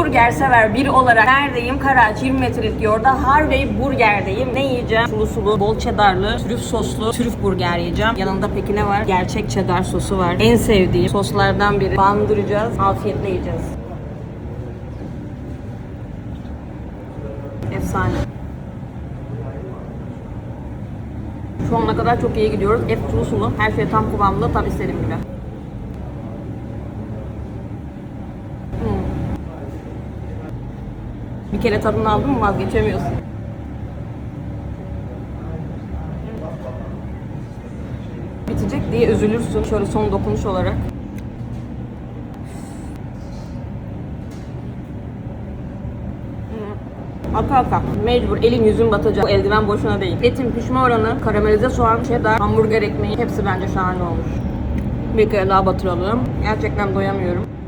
burger sever biri olarak neredeyim? Karaç 20 metrelik yolda Harvey Burger'deyim. Ne yiyeceğim? Sulu sulu, bol cheddarlı, trüf soslu trüf burger yiyeceğim. Yanında peki ne var? Gerçek cheddar sosu var. En sevdiğim soslardan biri. Bandıracağız. Afiyetle yiyeceğiz. Efsane. Şu ana kadar çok iyi gidiyoruz. Et sulu sulu. Her şey tam kıvamlı. Tam istediğim gibi. Bir kere tadını aldın mı vazgeçemiyorsun. Bitecek diye üzülürsün. Şöyle son dokunuş olarak. Aka. Mecbur elin yüzün batacak. Bu eldiven boşuna değil. Etin pişme oranı, karamelize soğan, cheddar, hamburger ekmeği hepsi bence şahane olmuş. Bir kere daha batıralım. Gerçekten doyamıyorum.